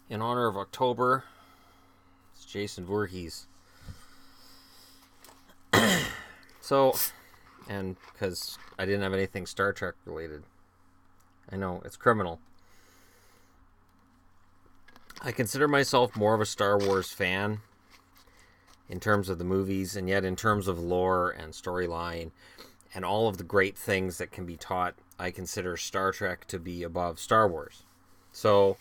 in honor of October. It's Jason Voorhees. So, and because I didn't have anything Star Trek related. I know, it's criminal. I consider myself more of a Star Wars fan in terms of the movies, and yet in terms of lore and storyline and all of the great things that can be taught, I consider Star Trek to be above Star Wars. So,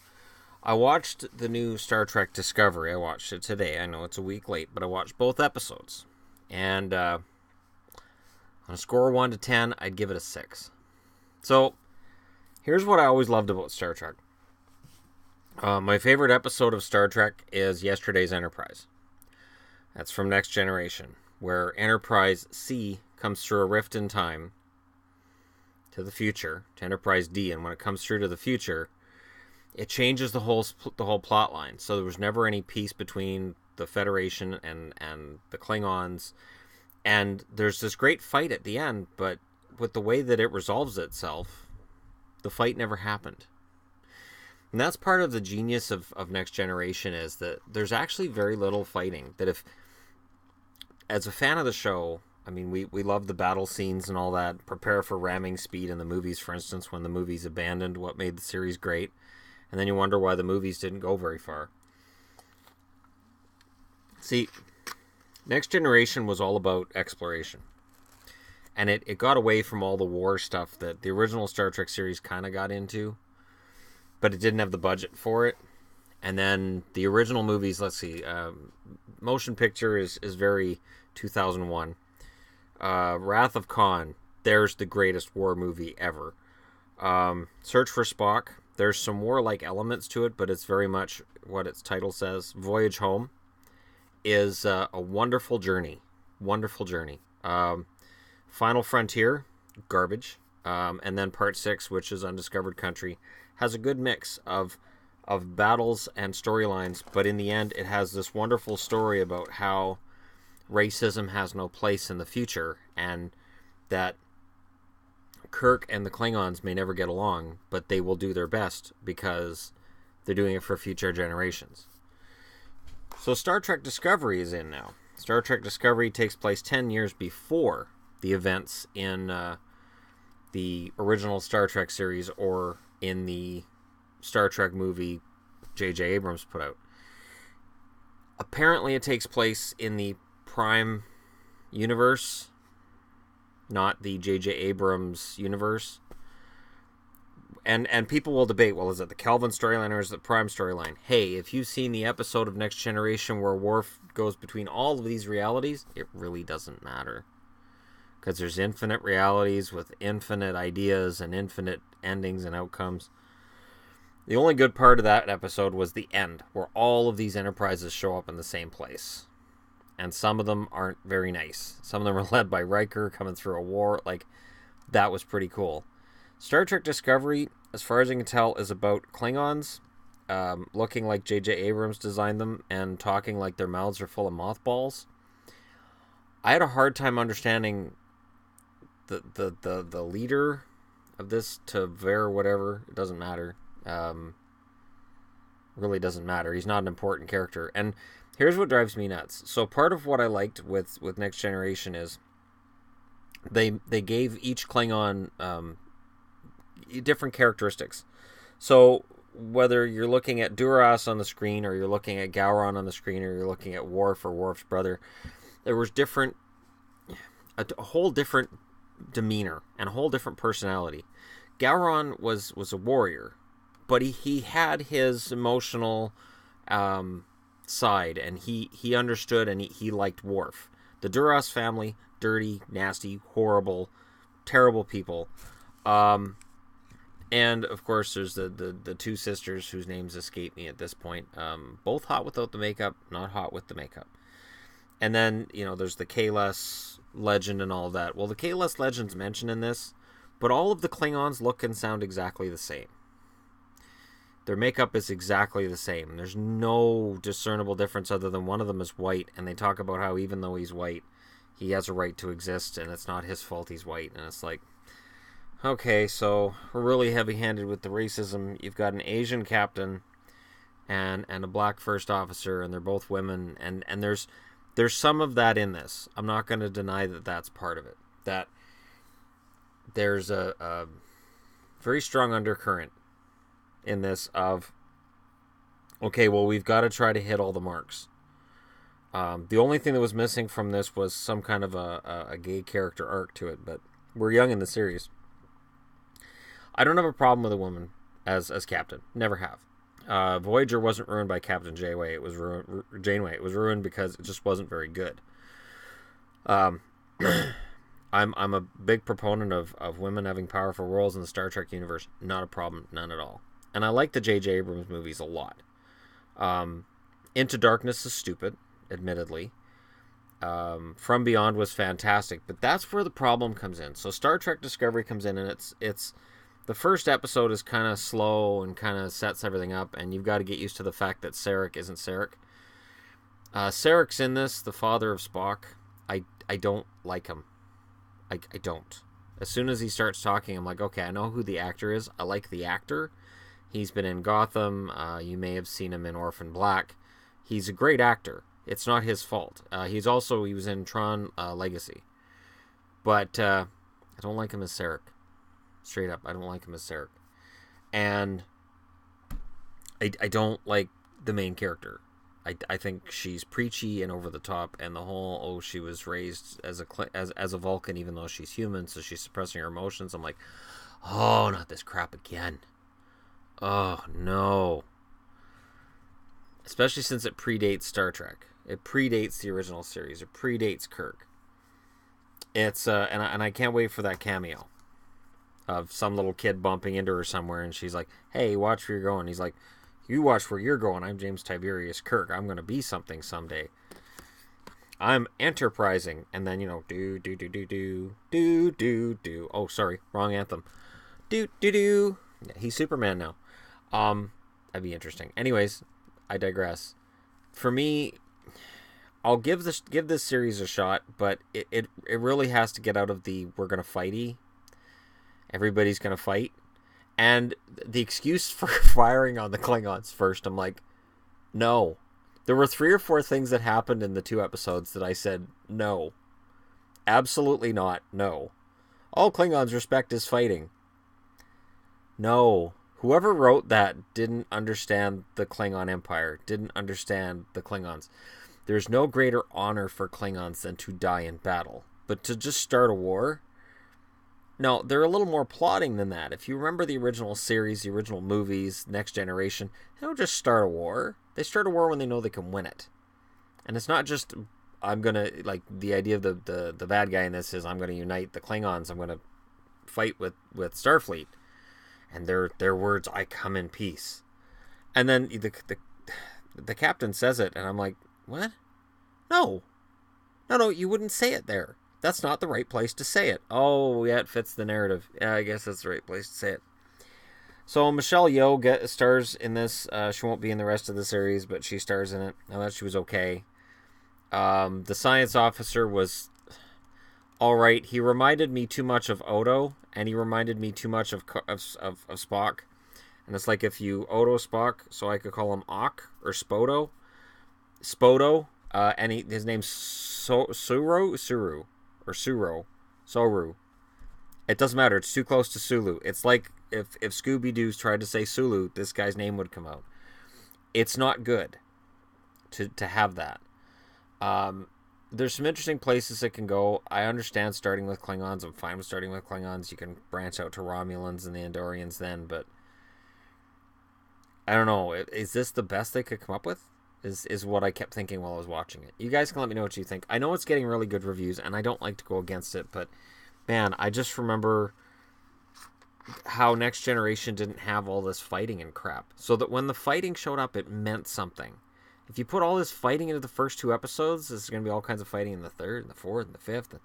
I watched the new Star Trek Discovery. I watched it today. I know it's a week late, but I watched both episodes. And on a score of 1 to 10, I'd give it a 6. So, here's what I always loved about Star Trek. My favorite episode of Star Trek is Yesterday's Enterprise. That's from Next Generation, where Enterprise C comes through a rift in time to the future, to Enterprise D, and when it comes through to the future, it changes the whole plot line. So there was never any peace between the Federation and the Klingons, and there's this great fight at the end, but with the way that it resolves itself, the fight never happened. And that's part of the genius of Next Generation, is that there's actually very little fighting. That if, as a fan of the show, I mean, we love the battle scenes and all that, prepare for ramming speed in the movies, for instance, when the movies abandoned what made the series great. And then you wonder why the movies didn't go very far. See, Next Generation was all about exploration. And it got away from all the war stuff that the original Star Trek series kind of got into. But it didn't have the budget for it. And then the original movies, let's see, motion picture is very 2001. Wrath of Khan, there's the greatest war movie ever. Search for Spock, there's some war-like elements to it, but it's very much what its title says. Voyage Home is a wonderful journey. Wonderful journey. Final Frontier, garbage. And then Part 6, which is Undiscovered Country, has a good mix of battles and storylines, but in the end it has this wonderful story about how racism has no place in the future, and that Kirk and the Klingons may never get along, but they will do their best because they're doing it for future generations. So Star Trek Discovery is in now. Star Trek Discovery takes place 10 years before the events in the original Star Trek series, or in the Star Trek movie J.J. Abrams put out. Apparently it takes place in the Prime universe, not the J.J. Abrams universe. And people will debate, well, is it the Kelvin storyline or is it the Prime storyline? Hey, if you've seen the episode of Next Generation where Worf goes between all of these realities, it really doesn't matter. Because there's infinite realities with infinite ideas and infinite endings and outcomes. The only good part of that episode was the end, where all of these Enterprises show up in the same place. And some of them aren't very nice. Some of them are led by Riker coming through a war. Like, that was pretty cool. Star Trek Discovery, as far as I can tell, is about Klingons looking like J.J. Abrams designed them and talking like their mouths are full of mothballs. I had a hard time understanding the leader of this, to Ver whatever, it doesn't matter. Really doesn't matter. He's not an important character. And here's what drives me nuts. So part of what I liked with Next Generation is they gave each Klingon different characteristics. So whether you're looking at Duras on the screen, or you're looking at Gowron on the screen, or you're looking at Worf or Worf's brother, there was a whole different demeanor and a whole different personality. Gowron was a warrior, but he had his emotional side, and he understood, and he liked Worf. The Duras family, dirty, nasty, horrible, terrible people. And of course there's the two sisters whose names escape me at this point. Both hot without the makeup, not hot with the makeup. And then, there's the Kahless legend and all that. Well, the Kahless legend's mentioned in this, but all of the Klingons look and sound exactly the same. Their makeup is exactly the same. There's no discernible difference other than one of them is white, and they talk about how even though he's white, he has a right to exist, and it's not his fault he's white. And it's like, okay, so we're really heavy-handed with the racism. You've got an Asian captain and a black first officer, and they're both women, and there's some of that in this. I'm not going to deny that that's part of it. That there's a very strong undercurrent in this of, okay, well, we've got to try to hit all the marks. The only thing that was missing from this was some kind of a gay character arc to it, but we're young in the series. I don't have a problem with a woman as captain. Never have. Voyager wasn't ruined by Captain Janeway. It was Janeway. It was ruined because it just wasn't very good. I'm a big proponent of women having powerful roles in the Star Trek universe. Not a problem, none at all. And I like the J.J. Abrams movies a lot. Into Darkness is stupid, admittedly. From Beyond was fantastic, but that's where the problem comes in. So Star Trek Discovery comes in, and it's the first episode is kind of slow and kind of sets everything up, and you've got to get used to the fact that Sarek isn't Sarek. Sarek's in this, the father of Spock. I don't like him. I don't. As soon as he starts talking, I'm like, okay, I know who the actor is. I like the actor. He's been in Gotham. You may have seen him in Orphan Black. He's a great actor. It's not his fault. He was in Tron Legacy. But I don't like him as Sarek. Straight up, I don't like him as Sarek. And I don't like the main character. I think she's preachy and over the top, and the whole, she was raised as a Vulcan even though she's human, so she's suppressing her emotions. I'm like, oh, not this crap again. Oh, no. Especially since it predates Star Trek. It predates the original series. It predates Kirk. It's and I can't wait for that cameo of some little kid bumping into her somewhere, and she's like, hey, watch where you're going. He's like, you watch where you're going. I'm James Tiberius Kirk. I'm going to be something someday. I'm enterprising. And then, do. Oh, sorry. Wrong anthem. Do. Yeah, he's Superman now. That'd be interesting. Anyways, I digress. For me, I'll give this series a shot, but it really has to get out of the we're going to fighty. Everybody's going to fight. And the excuse for firing on the Klingons first, I'm like, no. There were 3 or 4 things that happened in the 2 episodes that I said, no. Absolutely not, no. All Klingons respect is fighting. No. Whoever wrote that didn't understand the Klingon Empire, didn't understand the Klingons. There's no greater honor for Klingons than to die in battle. But to just start a war... No, they're a little more plotting than that. If you remember the original series, the original movies, Next Generation, they don't just start a war. They start a war when they know they can win it. And it's not just, I'm going to, like, the idea of the bad guy in this is, I'm going to unite the Klingons, I'm going to fight with Starfleet. And their words, I come in peace. And then the captain says it, and I'm like, what? No, you wouldn't say it there. That's not the right place to say it. Oh, yeah, it fits the narrative. Yeah, I guess that's the right place to say it. So Michelle Yeoh stars in this. She won't be in the rest of the series, but she stars in it. I thought she was okay. The science officer was all right. He reminded me too much of Odo, and he reminded me too much of Spock. And it's like if you Odo Spock, so I could call him Ock or Spodo. And his name's Suru. It doesn't matter. It's too close to Sulu. It's like if Scooby-Doo's tried to say Sulu, this guy's name would come out. It's not good to have that. There's some interesting places it can go. I understand starting with Klingons. I'm fine with starting with Klingons. You can branch out to Romulans and the Andorians then, but I don't know. Is this the best they could come up with? Is what I kept thinking while I was watching it. You guys can let me know what you think. I know it's getting really good reviews, and I don't like to go against it, but man, I just remember how Next Generation didn't have all this fighting and crap. So that when the fighting showed up, it meant something. If you put all this fighting into the first 2 episodes, there's going to be all kinds of fighting in the 3rd, and the 4th, and the 5th. And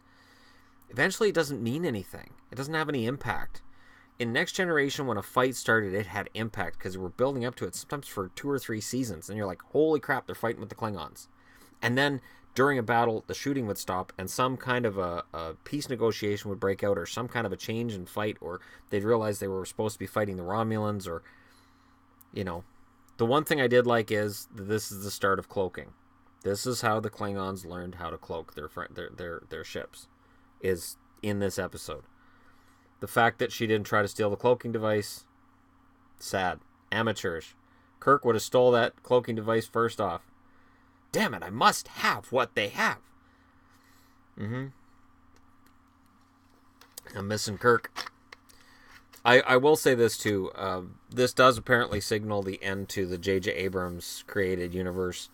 eventually, it doesn't mean anything. It doesn't have any impact. In Next Generation, when a fight started, it had impact because we're building up to it sometimes for 2 or 3 seasons. And you're like, holy crap, they're fighting with the Klingons. And then during a battle, the shooting would stop and some kind of a peace negotiation would break out or some kind of a change in fight, or they'd realize they were supposed to be fighting the Romulans, or, The one thing I did like is that this is the start of cloaking. This is how the Klingons learned how to cloak their ships, is in this episode. The fact that she didn't try to steal the cloaking device, sad, amateurish. Kirk would have stole that cloaking device first off. Damn it, I must have what they have. I'm missing Kirk. I will say this too. This does apparently signal the end to the J.J. Abrams created universe.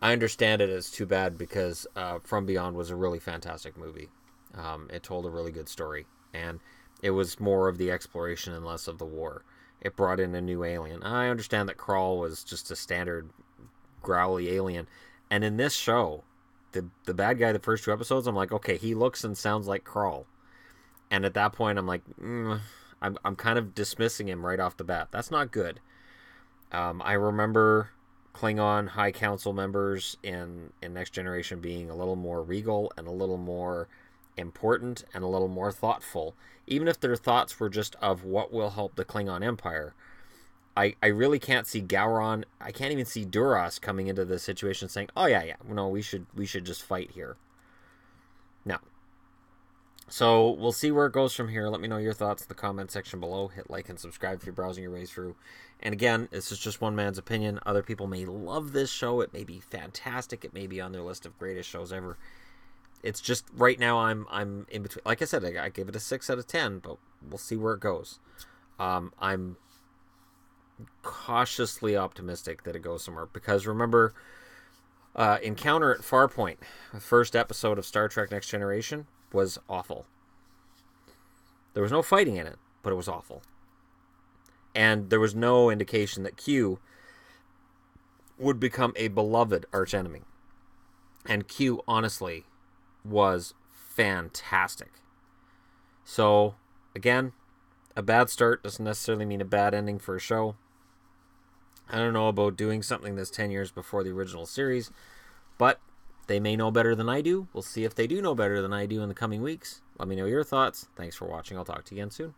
I understand it as too bad because From Beyond was a really fantastic movie. It told a really good story, and it was more of the exploration and less of the war. It brought in a new alien. I understand that Krall was just a standard growly alien, and in this show, the bad guy the first 2 episodes, I'm like, okay, he looks and sounds like Krall, and at that point, I'm like, I'm kind of dismissing him right off the bat. That's not good. I remember Klingon High Council members in Next Generation being a little more regal and a little more important and a little more thoughtful, even if their thoughts were just of what will help the Klingon Empire. I really can't see Gowron. I can't even see Duras coming into this situation saying, "Oh yeah, no, we should just fight here." No. So we'll see where it goes from here. Let me know your thoughts in the comment section below. Hit like and subscribe if you're browsing your way through. And again, this is just one man's opinion. Other people may love this show. It may be fantastic. It may be on their list of greatest shows ever. It's just right now I'm in between. Like I said, I give it a 6 out of 10, but we'll see where it goes. I'm cautiously optimistic that it goes somewhere because remember, Encounter at Farpoint, the first episode of Star Trek Next Generation, was awful. There was no fighting in it, but it was awful. And there was no indication that Q would become a beloved archenemy. And Q, honestly, was fantastic. So, again, a bad start doesn't necessarily mean a bad ending for a show. I don't know about doing something that's 10 years before the original series, but they may know better than I do. We'll see if they do know better than I do in the coming weeks. Let me know your thoughts. Thanks for watching. I'll talk to you again soon.